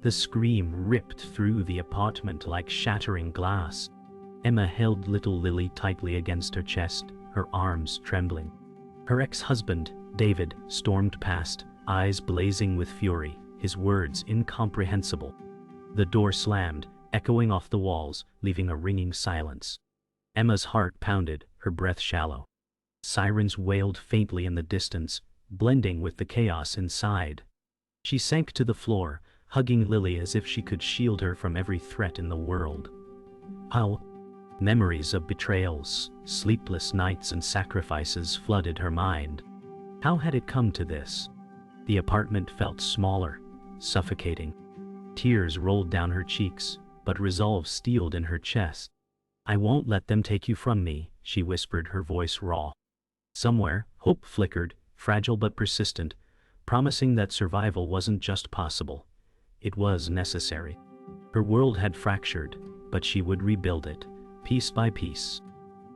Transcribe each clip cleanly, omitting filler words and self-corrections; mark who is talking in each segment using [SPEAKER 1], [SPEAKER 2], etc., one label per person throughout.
[SPEAKER 1] The scream ripped through the apartment like shattering glass. Emma held little Lily tightly against her chest, her arms trembling. Her ex-husband, David, stormed past, eyes blazing with fury, his words incomprehensible. The door slammed, echoing off the walls, leaving a ringing silence. Emma's heart pounded, her breath shallow. Sirens wailed faintly in the distance, blending with the chaos inside. She sank to the floor, hugging Lily as if she could shield her from every threat in the world. How? Memories of betrayals, sleepless nights and sacrifices flooded her mind. How had it come to this? The apartment felt smaller, suffocating. Tears rolled down her cheeks, but resolve steeled in her chest. "I won't let them take you from me," she whispered, her voice raw. Somewhere, hope flickered, fragile but persistent, promising that survival wasn't just possible. It was necessary. Her world had fractured, but she would rebuild it, piece by piece.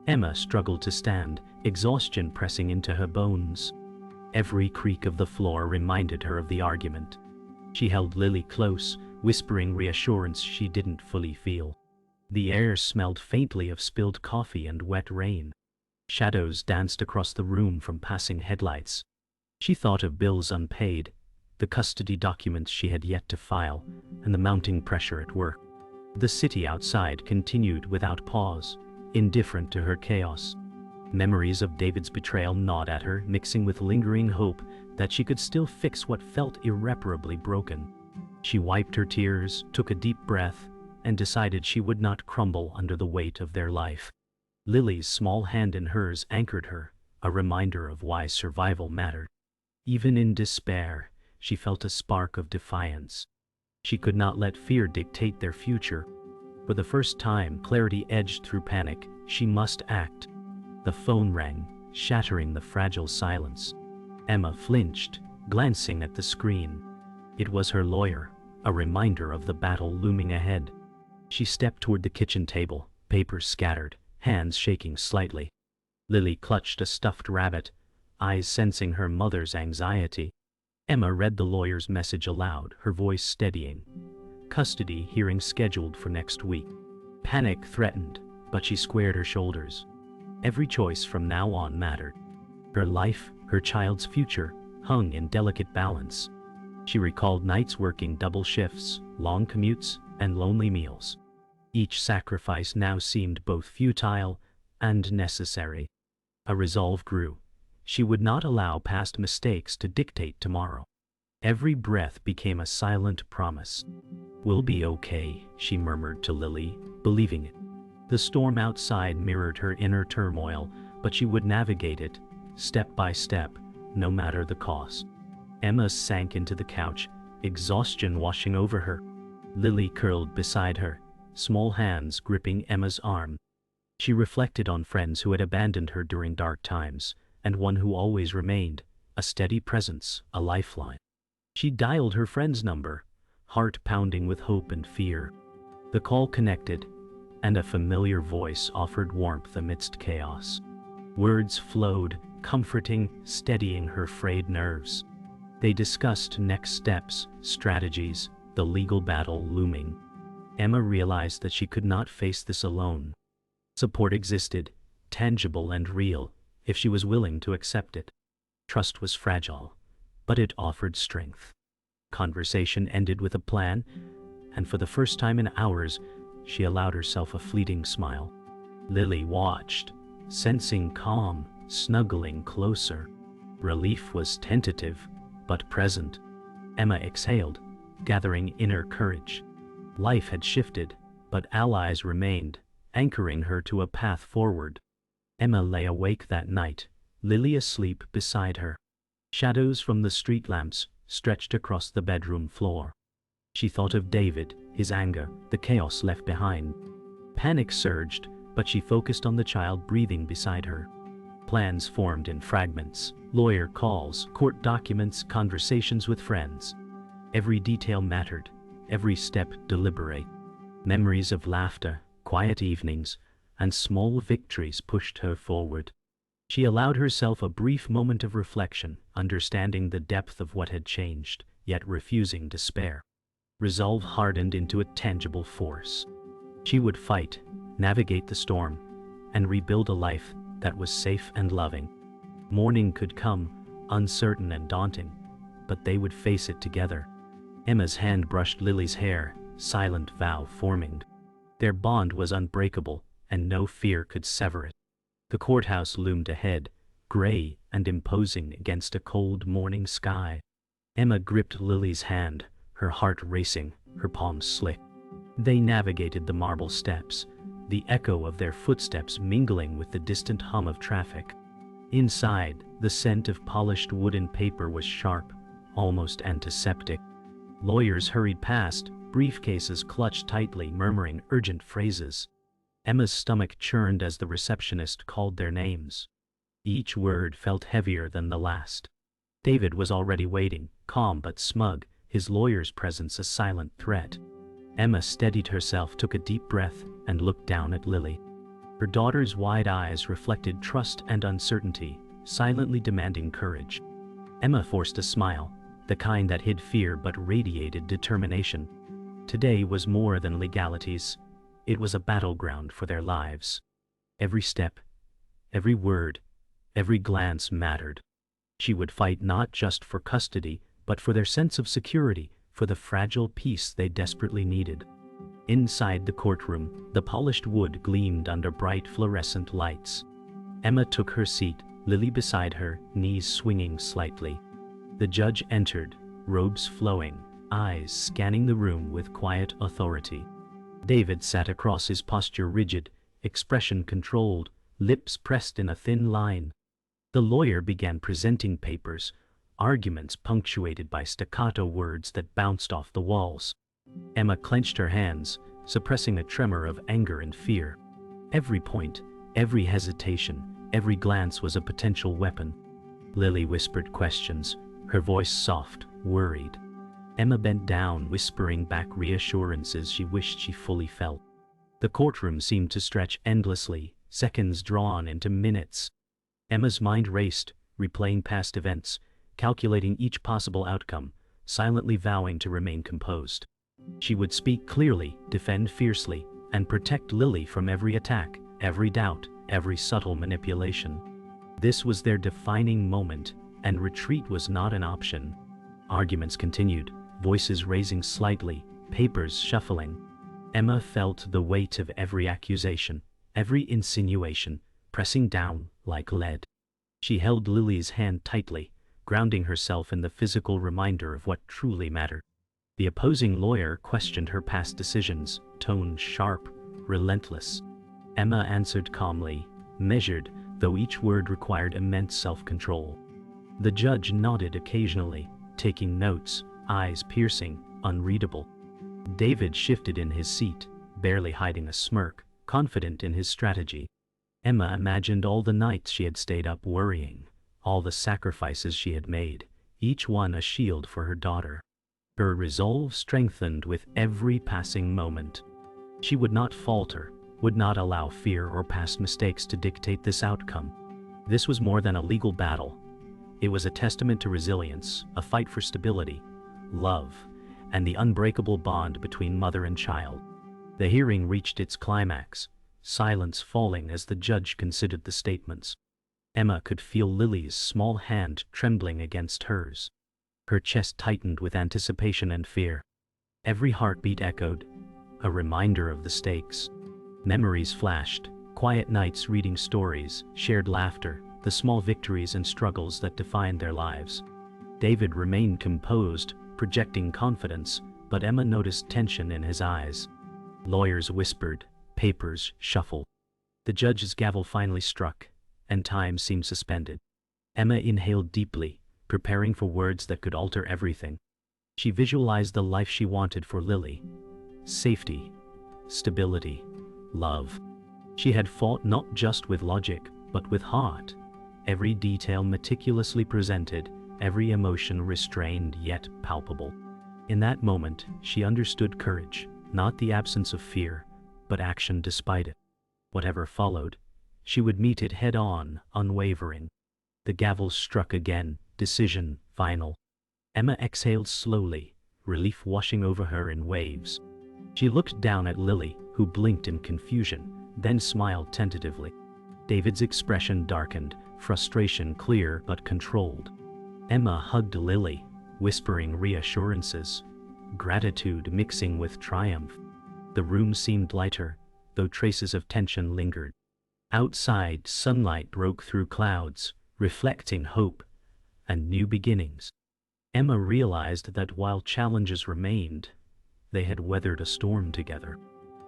[SPEAKER 1] Emma struggled to stand, exhaustion pressing into her bones. Every creak of the floor reminded her of the argument. She held Lily close, whispering reassurance she didn't fully feel. The air smelled faintly of spilled coffee and wet rain. Shadows danced across the room from passing headlights. She thought of bills unpaid, the custody documents she had yet to file, and the mounting pressure at work. The city outside continued without pause, indifferent to her chaos. Memories of David's betrayal gnawed at her, mixing with lingering hope that she could still fix what felt irreparably broken. She wiped her tears, took a deep breath, and decided she would not crumble under the weight of their life. Lily's small hand in hers anchored her, a reminder of why survival mattered. Even in despair, she felt a spark of defiance. She could not let fear dictate their future. For the first time, clarity edged through panic. She must act. The phone rang, shattering the fragile silence. Emma flinched, glancing at the screen. It was her lawyer, a reminder of the battle looming ahead. She stepped toward the kitchen table, papers scattered, hands shaking slightly. Lily clutched a stuffed rabbit, eyes sensing her mother's anxiety. Emma read the lawyer's message aloud, her voice steadying. Custody hearing scheduled for next week. Panic threatened, but she squared her shoulders. Every choice from now on mattered. Her life, her child's future, hung in delicate balance. She recalled nights working double shifts, long commutes, and lonely meals. Each sacrifice now seemed both futile and necessary. A resolve grew. She would not allow past mistakes to dictate tomorrow. Every breath became a silent promise. "We'll be okay," she murmured to Lily, believing it. The storm outside mirrored her inner turmoil, but she would navigate it, step by step, no matter the cost. Emma sank into the couch, exhaustion washing over her. Lily curled beside her, small hands gripping Emma's arm. She reflected on friends who had abandoned her during dark times, and one who always remained, a steady presence, a lifeline. She dialed her friend's number, heart pounding with hope and fear. The call connected, and a familiar voice offered warmth amidst chaos. Words flowed, comforting, steadying her frayed nerves. They discussed next steps, strategies, the legal battle looming. Emma realized that she could not face this alone. Support existed, tangible and real, if she was willing to accept it. Trust was fragile, but it offered strength. Conversation ended with a plan, and for the first time in hours, she allowed herself a fleeting smile. Lily watched, sensing calm, snuggling closer. Relief was tentative, but present. Emma exhaled, gathering inner courage. Life had shifted, but allies remained, anchoring her to a path forward. Emma lay awake that night, Lily asleep beside her. Shadows from the street lamps stretched across the bedroom floor. She thought of David, his anger, the chaos left behind. Panic surged, but she focused on the child breathing beside her. Plans formed in fragments, lawyer calls, court documents, conversations with friends. Every detail mattered, every step deliberate. Memories of laughter, quiet evenings, and small victories pushed her forward. She allowed herself a brief moment of reflection, understanding the depth of what had changed, yet refusing despair. Resolve hardened into a tangible force. She would fight, navigate the storm, and rebuild a life that was safe and loving. Morning could come, uncertain and daunting, but they would face it together. Emma's hand brushed Lily's hair, silent vow forming. Their bond was unbreakable, and no fear could sever it. The courthouse loomed ahead, gray and imposing against a cold morning sky. Emma gripped Lily's hand, her heart racing, her palms slick. They navigated the marble steps, the echo of their footsteps mingling with the distant hum of traffic. Inside, the scent of polished wood and paper was sharp, almost antiseptic. Lawyers hurried past, briefcases clutched tightly, murmuring urgent phrases. Emma's stomach churned as the receptionist called their names. Each word felt heavier than the last. David was already waiting, calm but smug, his lawyer's presence a silent threat. Emma steadied herself, took a deep breath, and looked down at Lily. Her daughter's wide eyes reflected trust and uncertainty, silently demanding courage. Emma forced a smile, the kind that hid fear but radiated determination. Today was more than legalities. It was a battleground for their lives. Every step, every word, every glance mattered. She would fight not just for custody, but for their sense of security, for the fragile peace they desperately needed. Inside the courtroom, the polished wood gleamed under bright fluorescent lights. Emma took her seat, Lily beside her, knees swinging slightly. The judge entered, robes flowing, eyes scanning the room with quiet authority. David sat across, his posture rigid, expression controlled, lips pressed in a thin line. The lawyer began presenting papers, arguments punctuated by staccato words that bounced off the walls. Emma clenched her hands, suppressing a tremor of anger and fear. Every point, every hesitation, every glance was a potential weapon. Lily whispered questions, her voice soft, worried. Emma bent down, whispering back reassurances she wished she fully felt. The courtroom seemed to stretch endlessly, seconds drawn into minutes. Emma's mind raced, replaying past events, calculating each possible outcome, silently vowing to remain composed. She would speak clearly, defend fiercely, and protect Lily from every attack, every doubt, every subtle manipulation. This was their defining moment, and retreat was not an option. Arguments continued, voices raising slightly, papers shuffling. Emma felt the weight of every accusation, every insinuation, pressing down like lead. She held Lily's hand tightly, grounding herself in the physical reminder of what truly mattered. The opposing lawyer questioned her past decisions, tone sharp, relentless. Emma answered calmly, measured, though each word required immense self-control. The judge nodded occasionally, taking notes, eyes piercing, unreadable. David shifted in his seat, barely hiding a smirk, confident in his strategy. Emma imagined all the nights she had stayed up worrying, all the sacrifices she had made, each one a shield for her daughter. Her resolve strengthened with every passing moment. She would not falter, would not allow fear or past mistakes to dictate this outcome. This was more than a legal battle. It was a testament to resilience, a fight for stability, love, and the unbreakable bond between mother and child. The hearing reached its climax, silence falling as the judge considered the statements. Emma could feel Lily's small hand trembling against hers. Her chest tightened with anticipation and fear. Every heartbeat echoed, a reminder of the stakes. Memories flashed, quiet nights reading stories, shared laughter, the small victories and struggles that defined their lives. David remained composed, projecting confidence, but Emma noticed tension in his eyes. Lawyers whispered, papers shuffled. The judge's gavel finally struck, and time seemed suspended. Emma inhaled deeply, preparing for words that could alter everything. She visualized the life she wanted for Lily. Safety, stability, love. She had fought not just with logic, but with heart. Every detail meticulously presented, every emotion restrained yet palpable. In that moment, she understood courage, not the absence of fear, but action despite it. Whatever followed, she would meet it head-on, unwavering. The gavel struck again, decision final. Emma exhaled slowly, relief washing over her in waves. She looked down at Lily, who blinked in confusion, then smiled tentatively. David's expression darkened, frustration clear but controlled. Emma hugged Lily, whispering reassurances, gratitude mixing with triumph. The room seemed lighter, though traces of tension lingered. Outside, sunlight broke through clouds, reflecting hope and new beginnings. Emma realized that while challenges remained, they had weathered a storm together.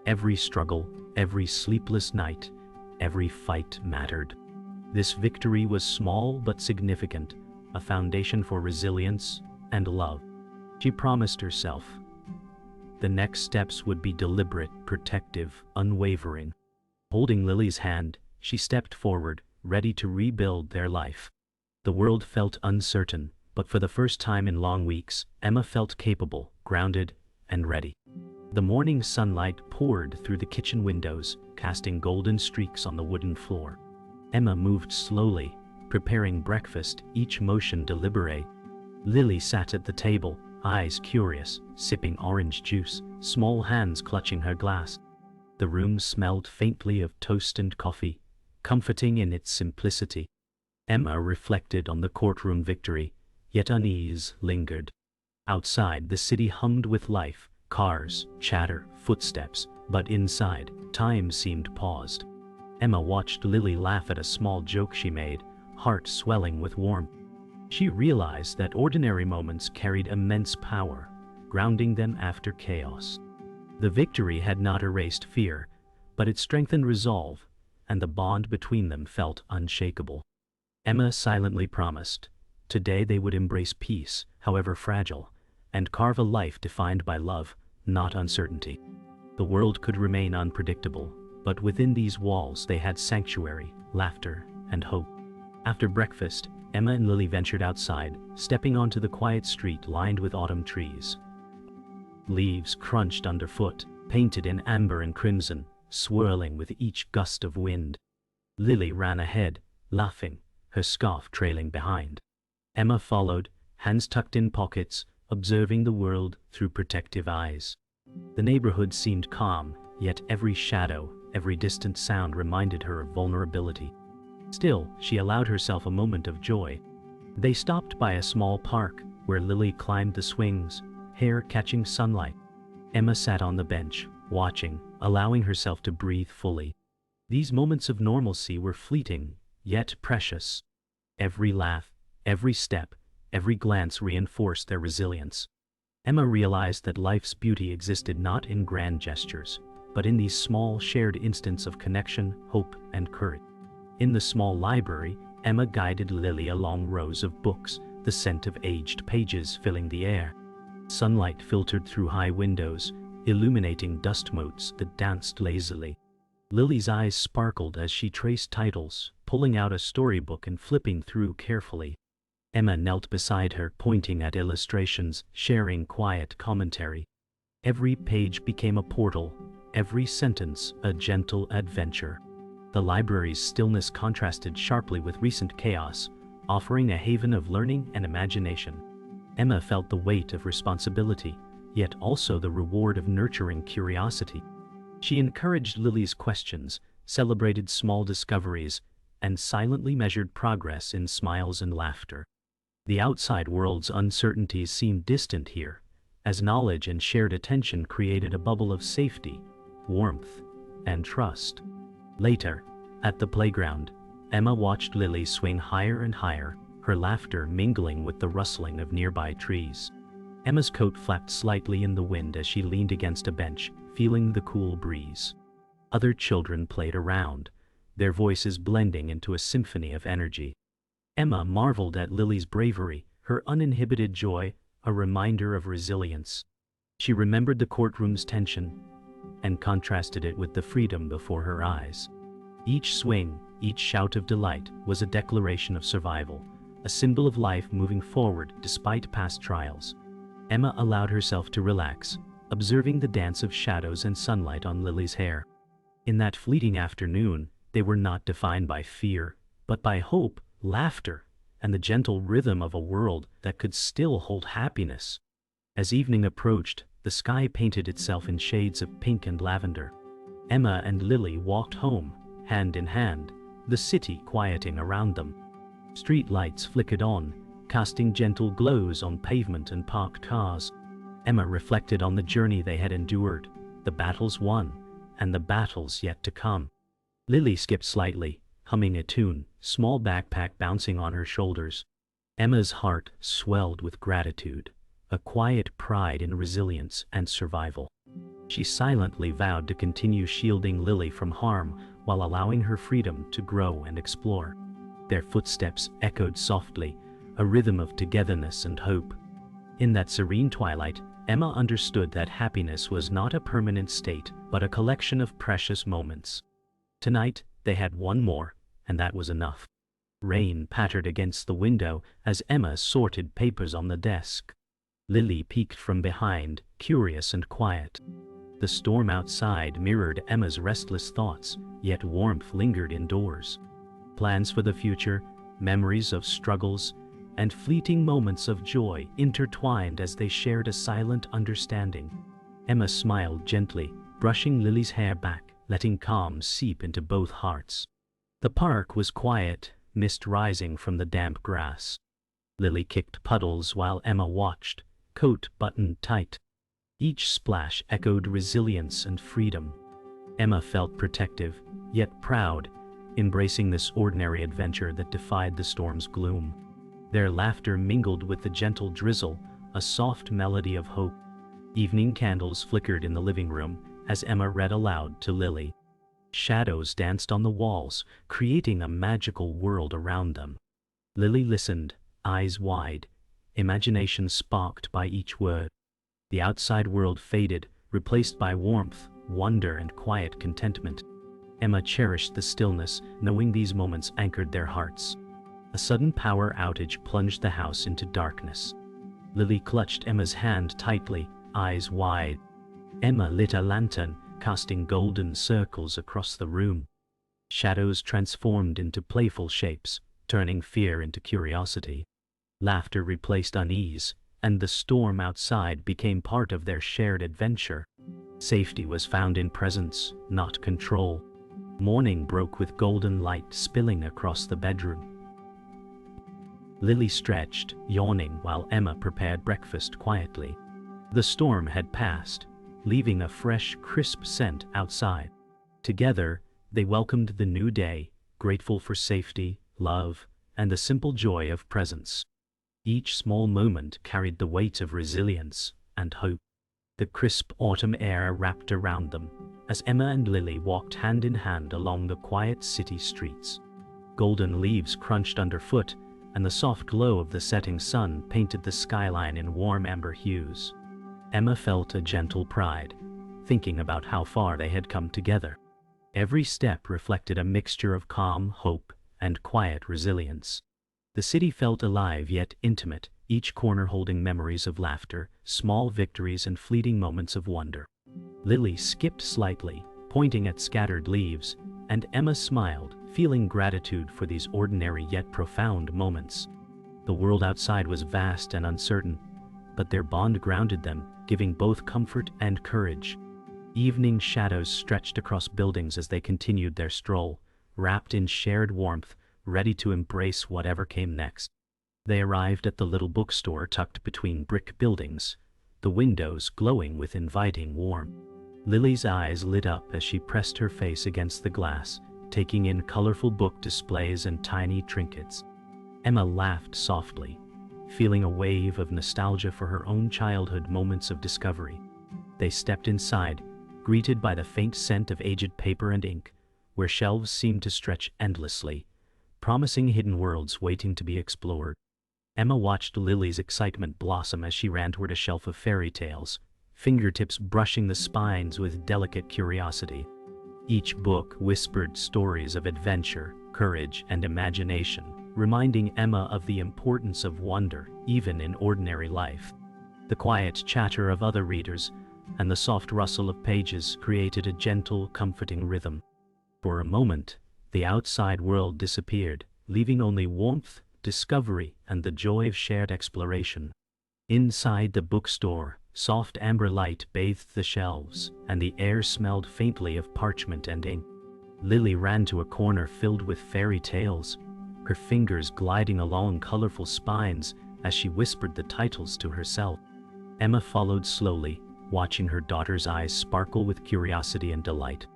[SPEAKER 1] Every struggle, every sleepless night, every fight mattered. This victory was small but significant, a foundation for resilience and love. She promised herself the next steps would be deliberate, protective, unwavering. Holding Lily's hand, she stepped forward, ready to rebuild their life. The world felt uncertain, but for the first time in long weeks, Emma felt capable, grounded, and ready. The morning sunlight poured through the kitchen windows, casting golden streaks on the wooden floor. Emma moved slowly, preparing breakfast, each motion deliberate. Lily sat at the table, eyes curious, sipping orange juice, small hands clutching her glass. The room smelled faintly of toast and coffee, comforting in its simplicity. Emma reflected on the courtroom victory, yet unease lingered. Outside, the city hummed with life, cars, chatter, footsteps, but inside, time seemed paused. Emma watched Lily laugh at a small joke she made, heart swelling with warmth. She realized that ordinary moments carried immense power, grounding them after chaos. The victory had not erased fear, but it strengthened resolve, and the bond between them felt unshakable. Emma silently promised, today they would embrace peace, however fragile, and carve a life defined by love, not uncertainty. The world could remain unpredictable, but within these walls they had sanctuary, laughter, and hope. After breakfast, Emma and Lily ventured outside, stepping onto the quiet street lined with autumn trees. Leaves crunched underfoot, painted in amber and crimson, swirling with each gust of wind. Lily ran ahead, laughing, her scarf trailing behind. Emma followed, hands tucked in pockets, observing the world through protective eyes. The neighborhood seemed calm, yet every shadow, every distant sound reminded her of vulnerability. Still, she allowed herself a moment of joy. They stopped by a small park, where Lily climbed the swings, hair catching sunlight. Emma sat on the bench, watching, allowing herself to breathe fully. These moments of normalcy were fleeting, yet precious. Every laugh, every step, every glance reinforced their resilience. Emma realized that life's beauty existed not in grand gestures, but in these small shared instants of connection, hope, and courage. In the small library, Emma guided Lily along rows of books, the scent of aged pages filling the air. Sunlight filtered through high windows, illuminating dust motes that danced lazily. Lily's eyes sparkled as she traced titles, pulling out a storybook and flipping through carefully. Emma knelt beside her, pointing at illustrations, sharing quiet commentary. Every page became a portal, every sentence a gentle adventure. The library's stillness contrasted sharply with recent chaos, offering a haven of learning and imagination. Emma felt the weight of responsibility, yet also the reward of nurturing curiosity. She encouraged Lily's questions, celebrated small discoveries, and silently measured progress in smiles and laughter. The outside world's uncertainties seemed distant here, as knowledge and shared attention created a bubble of safety, warmth, and trust. Later, at the playground, Emma watched Lily swing higher and higher, her laughter mingling with the rustling of nearby trees. Emma's coat flapped slightly in the wind as she leaned against a bench, feeling the cool breeze. Other children played around, their voices blending into a symphony of energy. Emma marveled at Lily's bravery, her uninhibited joy, a reminder of resilience. She remembered the courtroom's tension and contrasted it with the freedom before her eyes. Each swing, each shout of delight was a declaration of survival, a symbol of life moving forward despite past trials. Emma allowed herself to relax, observing the dance of shadows and sunlight on Lily's hair. In that fleeting afternoon, they were not defined by fear, but by hope, laughter, and the gentle rhythm of a world that could still hold happiness. As evening approached, the sky painted itself in shades of pink and lavender. Emma and Lily walked home, hand in hand, the city quieting around them. Street lights flickered on, casting gentle glows on pavement and parked cars. Emma reflected on the journey they had endured, the battles won, and the battles yet to come. Lily skipped slightly, humming a tune, small backpack bouncing on her shoulders. Emma's heart swelled with gratitude, a quiet pride in resilience and survival. She silently vowed to continue shielding Lily from harm while allowing her freedom to grow and explore. Their footsteps echoed softly, a rhythm of togetherness and hope. In that serene twilight, Emma understood that happiness was not a permanent state, but a collection of precious moments. Tonight, they had one more, and that was enough. Rain pattered against the window as Emma sorted papers on the desk. Lily peeked from behind, curious and quiet. The storm outside mirrored Emma's restless thoughts, yet warmth lingered indoors. Plans for the future, memories of struggles, and fleeting moments of joy intertwined as they shared a silent understanding. Emma smiled gently, brushing Lily's hair back, letting calm seep into both hearts. The park was quiet, mist rising from the damp grass. Lily kicked puddles while Emma watched, coat buttoned tight. Each splash echoed resilience and freedom. Emma felt protective, yet proud, embracing this ordinary adventure that defied the storm's gloom. Their laughter mingled with the gentle drizzle, a soft melody of hope. Evening candles flickered in the living room as Emma read aloud to Lily. Shadows danced on the walls, creating a magical world around them. Lily listened, eyes wide, imagination sparked by each word. The outside world faded, replaced by warmth, wonder, and quiet contentment. Emma cherished the stillness, knowing these moments anchored their hearts. A sudden power outage plunged the house into darkness. Lily clutched Emma's hand tightly, eyes wide. Emma lit a lantern, casting golden circles across the room. Shadows transformed into playful shapes, turning fear into curiosity. Laughter replaced unease, and the storm outside became part of their shared adventure. Safety was found in presence, not control. Morning broke with golden light spilling across the bedroom. Lily stretched, yawning while Emma prepared breakfast quietly. The storm had passed, leaving a fresh, crisp scent outside. Together, they welcomed the new day, grateful for safety, love, and the simple joy of presence. Each small moment carried the weight of resilience and hope. The crisp autumn air wrapped around them as Emma and Lily walked hand in hand along the quiet city streets. Golden leaves crunched underfoot, and the soft glow of the setting sun painted the skyline in warm amber hues. Emma felt a gentle pride, thinking about how far they had come together. Every step reflected a mixture of calm hope and quiet resilience. The city felt alive yet intimate, each corner holding memories of laughter, small victories, and fleeting moments of wonder. Lily skipped slightly, pointing at scattered leaves, and Emma smiled, feeling gratitude for these ordinary yet profound moments. The world outside was vast and uncertain, but their bond grounded them, giving both comfort and courage. Evening shadows stretched across buildings as they continued their stroll, wrapped in shared warmth, ready to embrace whatever came next. They arrived at the little bookstore tucked between brick buildings, the windows glowing with inviting warmth. Lily's eyes lit up as she pressed her face against the glass, taking in colorful book displays and tiny trinkets. Emma laughed softly, feeling a wave of nostalgia for her own childhood moments of discovery. They stepped inside, greeted by the faint scent of aged paper and ink, where shelves seemed to stretch endlessly, promising hidden worlds waiting to be explored. Emma watched Lily's excitement blossom as she ran toward a shelf of fairy tales, fingertips brushing the spines with delicate curiosity. Each book whispered stories of adventure, courage, and imagination, reminding Emma of the importance of wonder, even in ordinary life. The quiet chatter of other readers and the soft rustle of pages created a gentle, comforting rhythm. For a moment, the outside world disappeared, leaving only warmth, discovery, and the joy of shared exploration. Inside the bookstore, soft amber light bathed the shelves, and the air smelled faintly of parchment and ink. Lily ran to a corner filled with fairy tales, her fingers gliding along colorful spines as she whispered the titles to herself. Emma followed slowly, watching her daughter's eyes sparkle with curiosity and delight.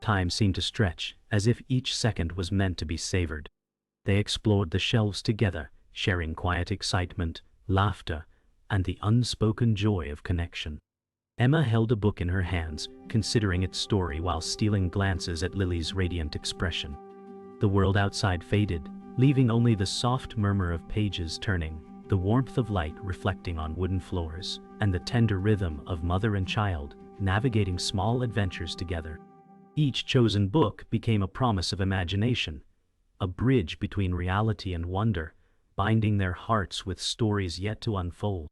[SPEAKER 1] Time seemed to stretch, as if each second was meant to be savored. They explored the shelves together, sharing quiet excitement, laughter, and the unspoken joy of connection. Emma held a book in her hands, considering its story while stealing glances at Lily's radiant expression. The world outside faded, leaving only the soft murmur of pages turning, the warmth of light reflecting on wooden floors, and the tender rhythm of mother and child navigating small adventures together. Each chosen book became a promise of imagination, a bridge between reality and wonder, binding their hearts with stories yet to unfold.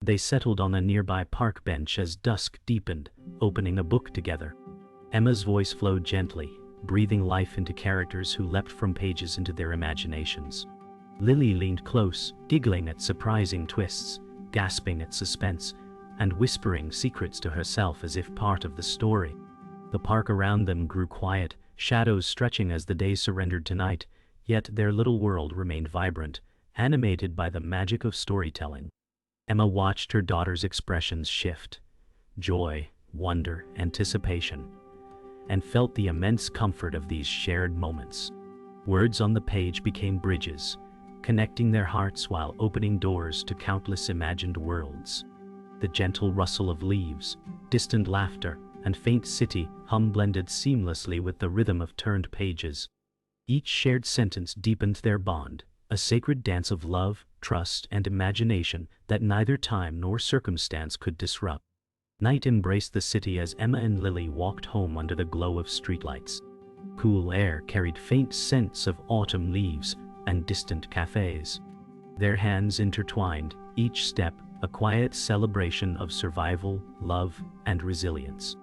[SPEAKER 1] They settled on a nearby park bench as dusk deepened, opening a book together. Emma's voice flowed gently, breathing life into characters who leapt from pages into their imaginations. Lily leaned close, giggling at surprising twists, gasping at suspense, and whispering secrets to herself as if part of the story. The park around them grew quiet, shadows stretching as the day surrendered to night, yet their little world remained vibrant, animated by the magic of storytelling. Emma watched her daughter's expressions shift, joy, wonder, anticipation, and felt the immense comfort of these shared moments. Words on the page became bridges, connecting their hearts while opening doors to countless imagined worlds. The gentle rustle of leaves, distant laughter, and faint city hum blended seamlessly with the rhythm of turned pages. Each shared sentence deepened their bond, a sacred dance of love, trust, and imagination that neither time nor circumstance could disrupt. Night embraced the city as Emma and Lily walked home under the glow of streetlights. Cool air carried faint scents of autumn leaves and distant cafes. Their hands intertwined, each step a quiet celebration of survival, love, and resilience.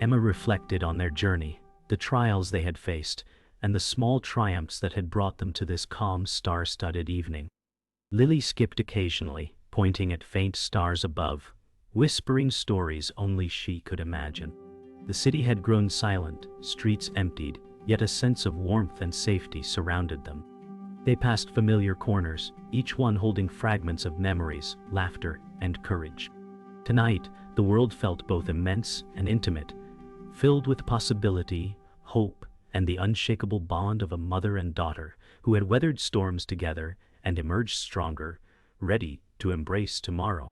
[SPEAKER 1] Emma reflected on their journey, the trials they had faced, and the small triumphs that had brought them to this calm, star-studded evening. Lily skipped occasionally, pointing at faint stars above, whispering stories only she could imagine. The city had grown silent, streets emptied, yet a sense of warmth and safety surrounded them. They passed familiar corners, each one holding fragments of memories, laughter, and courage. Tonight, the world felt both immense and intimate, filled with possibility, hope, and the unshakable bond of a mother and daughter who had weathered storms together and emerged stronger, ready to embrace tomorrow.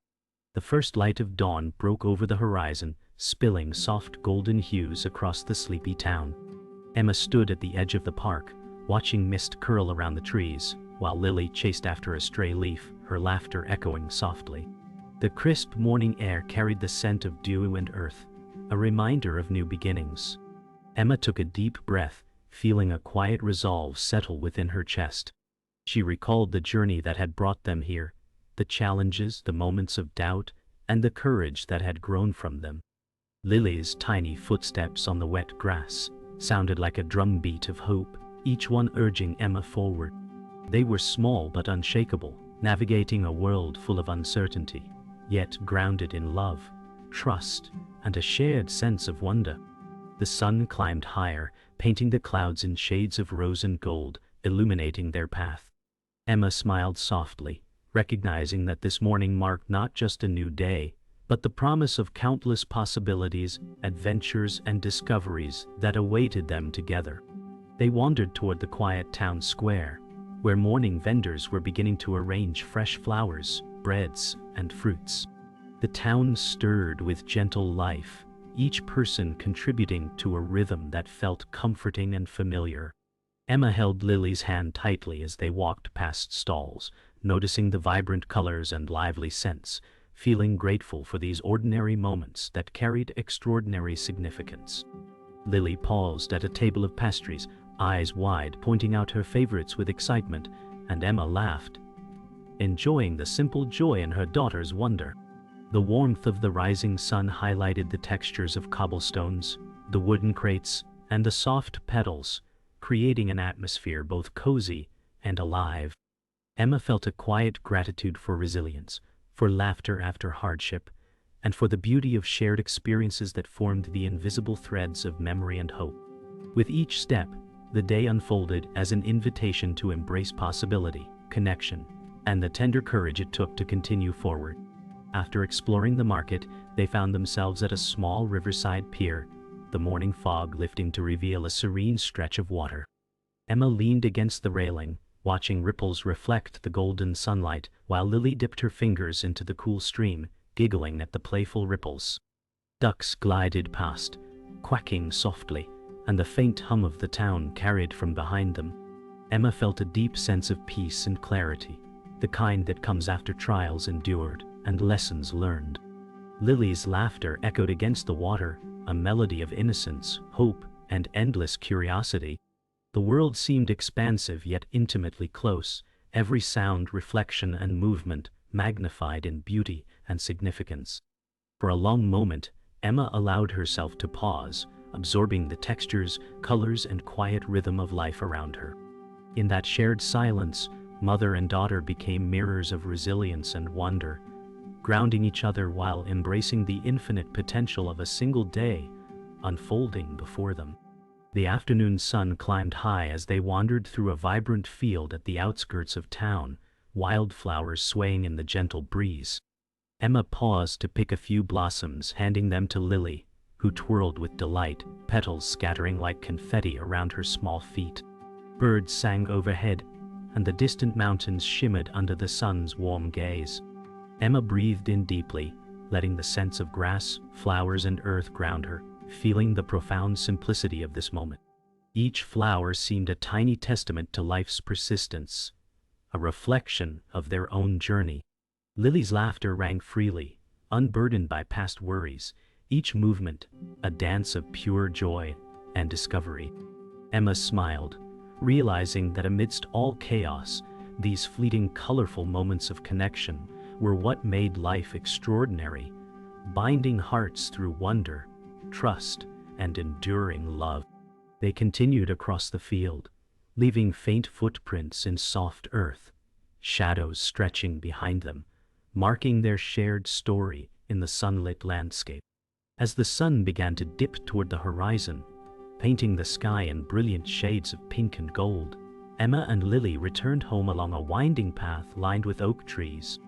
[SPEAKER 1] The first light of dawn broke over the horizon, spilling soft golden hues across the sleepy town. Emma stood at the edge of the park, watching mist curl around the trees, while Lily chased after a stray leaf, her laughter echoing softly. The crisp morning air carried the scent of dew and earth, a reminder of new beginnings. Emma took a deep breath, feeling a quiet resolve settle within her chest. She recalled the journey that had brought them here, the challenges, the moments of doubt, and the courage that had grown from them. Lily's tiny footsteps on the wet grass sounded like a drumbeat of hope, each one urging Emma forward. They were small but unshakable, navigating a world full of uncertainty, yet grounded in love, trust, and a shared sense of wonder. The sun climbed higher, painting the clouds in shades of rose and gold, illuminating their path. Emma smiled softly, recognizing that this morning marked not just a new day, but the promise of countless possibilities, adventures, and discoveries that awaited them together. They wandered toward the quiet town square, where morning vendors were beginning to arrange fresh flowers, breads, and fruits. The town stirred with gentle life, each person contributing to a rhythm that felt comforting and familiar. Emma held Lily's hand tightly as they walked past stalls, noticing the vibrant colors and lively scents, feeling grateful for these ordinary moments that carried extraordinary significance. Lily paused at a table of pastries, eyes wide, pointing out her favorites with excitement, and Emma laughed, enjoying the simple joy in her daughter's wonder. The warmth of the rising sun highlighted the textures of cobblestones, the wooden crates, and the soft petals, creating an atmosphere both cozy and alive. Emma felt a quiet gratitude for resilience, for laughter after hardship, and for the beauty of shared experiences that formed the invisible threads of memory and hope. With each step, the day unfolded as an invitation to embrace possibility, connection, and the tender courage it took to continue forward. After exploring the market, they found themselves at a small riverside pier, the morning fog lifting to reveal a serene stretch of water. Emma leaned against the railing, watching ripples reflect the golden sunlight, while Lily dipped her fingers into the cool stream, giggling at the playful ripples. Ducks glided past, quacking softly, and the faint hum of the town carried from behind them. Emma felt a deep sense of peace and clarity, the kind that comes after trials endured and lessons learned. Lily's laughter echoed against the water, a melody of innocence, hope, and endless curiosity. The world seemed expansive yet intimately close, every sound, reflection, and movement magnified in beauty and significance. For a long moment, Emma allowed herself to pause, absorbing the textures, colors, and quiet rhythm of life around her. In that shared silence, mother and daughter became mirrors of resilience and wonder, grounding each other while embracing the infinite potential of a single day unfolding before them. The afternoon sun climbed high as they wandered through a vibrant field at the outskirts of town, wildflowers swaying in the gentle breeze. Emma paused to pick a few blossoms, handing them to Lily, who twirled with delight, petals scattering like confetti around her small feet. Birds sang overhead, and the distant mountains shimmered under the sun's warm gaze. Emma breathed in deeply, letting the scents of grass, flowers, and earth ground her, feeling the profound simplicity of this moment. Each flower seemed a tiny testament to life's persistence, a reflection of their own journey. Lily's laughter rang freely, unburdened by past worries, each movement a dance of pure joy and discovery. Emma smiled, realizing that amidst all chaos, these fleeting, colorful moments of connection were what made life extraordinary, binding hearts through wonder, trust, and enduring love. They continued across the field, leaving faint footprints in soft earth, shadows stretching behind them, marking their shared story in the sunlit landscape. As the sun began to dip toward the horizon, painting the sky in brilliant shades of pink and gold, Emma and Lily returned home along a winding path lined with oak trees.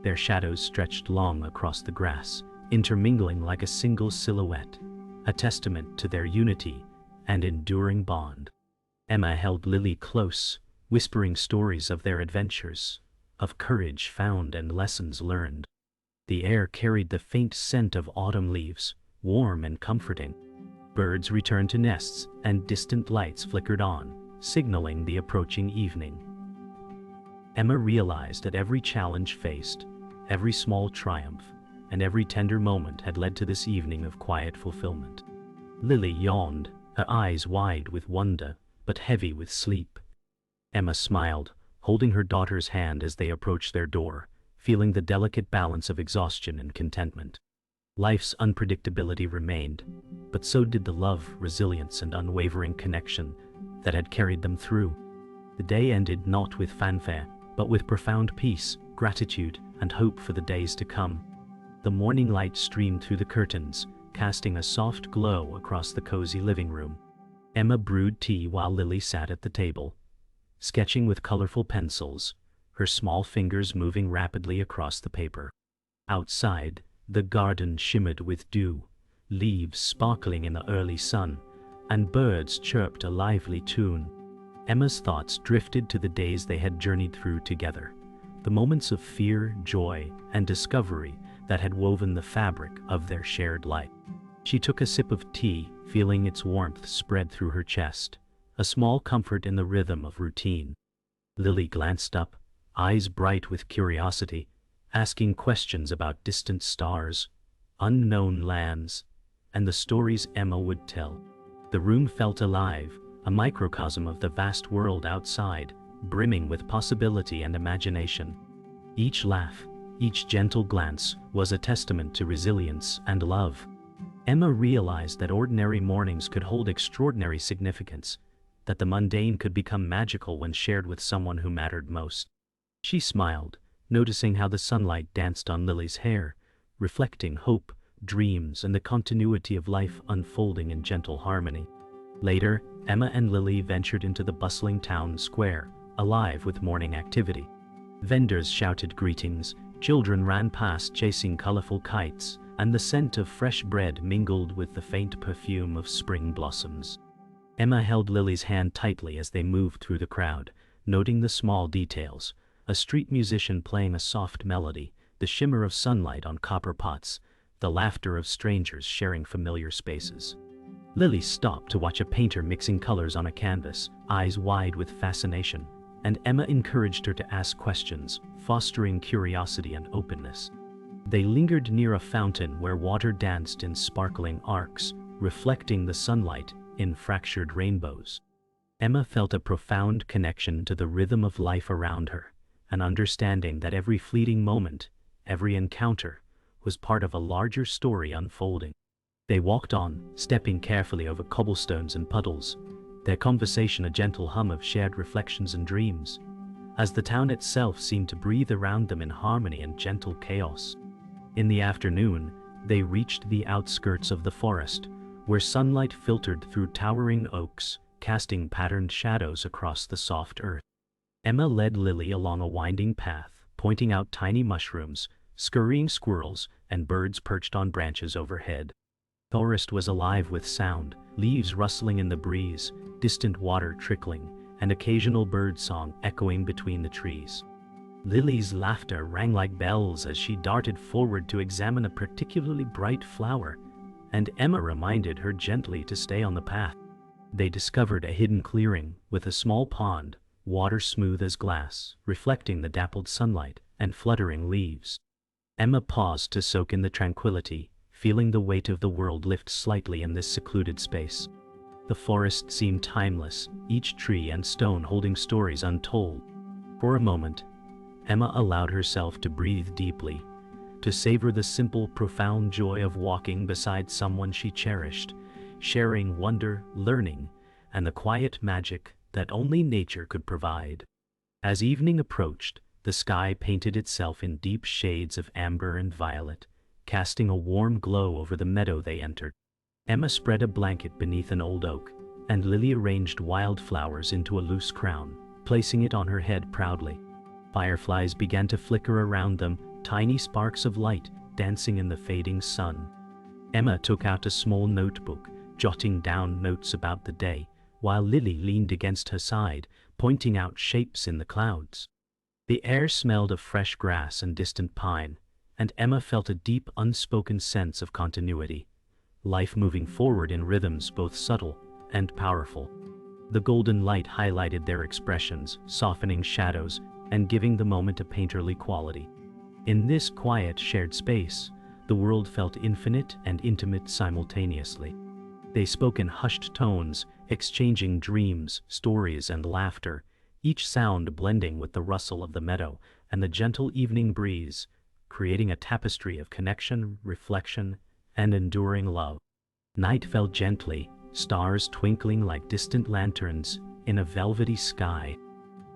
[SPEAKER 1] Their shadows stretched long across the grass, intermingling like a single silhouette, a testament to their unity and enduring bond. Emma held Lily close, whispering stories of their adventures, of courage found and lessons learned. The air carried the faint scent of autumn leaves, warm and comforting. Birds returned to nests, and distant lights flickered on, signaling the approaching evening. Emma realized that every challenge faced, every small triumph, and every tender moment had led to this evening of quiet fulfillment. Lily yawned, her eyes wide with wonder, but heavy with sleep. Emma smiled, holding her daughter's hand as they approached their door, feeling the delicate balance of exhaustion and contentment. Life's unpredictability remained, but so did the love, resilience, and unwavering connection that had carried them through. The day ended not with fanfare, but with profound peace, gratitude, and hope for the days to come. The morning light streamed through the curtains, casting a soft glow across the cozy living room. Emma brewed tea while Lily sat at the table, sketching with colorful pencils, her small fingers moving rapidly across the paper. Outside, the garden shimmered with dew, leaves sparkling in the early sun, and birds chirped a lively tune. Emma's thoughts drifted to the days they had journeyed through together, the moments of fear, joy, and discovery that had woven the fabric of their shared life. She took a sip of tea, feeling its warmth spread through her chest, a small comfort in the rhythm of routine. Lily glanced up, eyes bright with curiosity, asking questions about distant stars, unknown lands, and the stories Emma would tell. The room felt alive, a microcosm of the vast world outside, brimming with possibility and imagination. Each laugh, each gentle glance was a testament to resilience and love. Emma realized that ordinary mornings could hold extraordinary significance, that the mundane could become magical when shared with someone who mattered most. She smiled, noticing how the sunlight danced on Lily's hair, reflecting hope, dreams, and the continuity of life unfolding in gentle harmony. Later, Emma and Lily ventured into the bustling town square, alive with morning activity. Vendors shouted greetings, children ran past chasing colorful kites, and the scent of fresh bread mingled with the faint perfume of spring blossoms. Emma held Lily's hand tightly as they moved through the crowd, noting the small details: a street musician playing a soft melody, the shimmer of sunlight on copper pots, the laughter of strangers sharing familiar spaces. Lily stopped to watch a painter mixing colors on a canvas, eyes wide with fascination, and Emma encouraged her to ask questions, fostering curiosity and openness. They lingered near a fountain where water danced in sparkling arcs, reflecting the sunlight in fractured rainbows. Emma felt a profound connection to the rhythm of life around her, an understanding that every fleeting moment, every encounter, was part of a larger story unfolding. They walked on, stepping carefully over cobblestones and puddles, their conversation a gentle hum of shared reflections and dreams, as the town itself seemed to breathe around them in harmony and gentle chaos. In the afternoon, they reached the outskirts of the forest, where sunlight filtered through towering oaks, casting patterned shadows across the soft earth. Emma led Lily along a winding path, pointing out tiny mushrooms, scurrying squirrels, and birds perched on branches overhead. The forest was alive with sound, leaves rustling in the breeze, distant water trickling, and occasional bird song echoing between the trees. Lily's laughter rang like bells as she darted forward to examine a particularly bright flower, and Emma reminded her gently to stay on the path. They discovered a hidden clearing with a small pond, water smooth as glass, reflecting the dappled sunlight and fluttering leaves. Emma paused to soak in the tranquility, feeling the weight of the world lift slightly in this secluded space. The forest seemed timeless, each tree and stone holding stories untold. For a moment, Emma allowed herself to breathe deeply, to savor the simple, profound joy of walking beside someone she cherished, sharing wonder, learning, and the quiet magic that only nature could provide. As evening approached, the sky painted itself in deep shades of amber and violet, casting a warm glow over the meadow they entered. Emma spread a blanket beneath an old oak, and Lily arranged wildflowers into a loose crown, placing it on her head proudly. Fireflies began to flicker around them, tiny sparks of light dancing in the fading sun. Emma took out a small notebook, jotting down notes about the day, while Lily leaned against her side, pointing out shapes in the clouds. The air smelled of fresh grass and distant pine, and Emma felt a deep, unspoken sense of continuity, life moving forward in rhythms both subtle and powerful. The golden light highlighted their expressions, softening shadows and giving the moment a painterly quality. In this quiet, shared space, the world felt infinite and intimate simultaneously. They spoke in hushed tones, exchanging dreams, stories, and laughter, each sound blending with the rustle of the meadow and the gentle evening breeze, creating a tapestry of connection, reflection, and enduring love. Night fell gently, stars twinkling like distant lanterns in a velvety sky.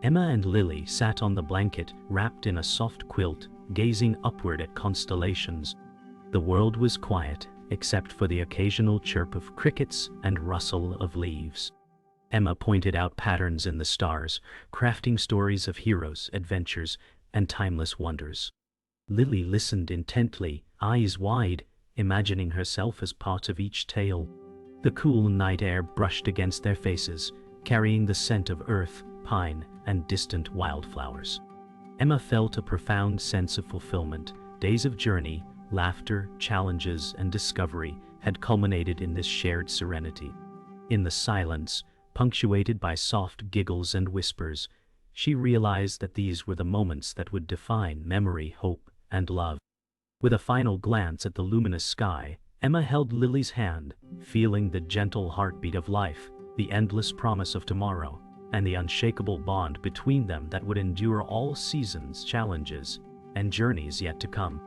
[SPEAKER 1] Emma and Lily sat on the blanket, wrapped in a soft quilt, gazing upward at constellations. The world was quiet, except for the occasional chirp of crickets and rustle of leaves. Emma pointed out patterns in the stars, crafting stories of heroes, adventures, and timeless wonders. Lily listened intently, eyes wide, imagining herself as part of each tale. The cool night air brushed against their faces, carrying the scent of earth, pine, and distant wildflowers. Emma felt a profound sense of fulfillment. Days of journey, laughter, challenges, and discovery had culminated in this shared serenity. In the silence, punctuated by soft giggles and whispers, she realized that these were the moments that would define memory, hope, and love. With a final glance at the luminous sky, Emma held Lily's hand, feeling the gentle heartbeat of life, the endless promise of tomorrow, and the unshakable bond between them that would endure all seasons, challenges, and journeys yet to come.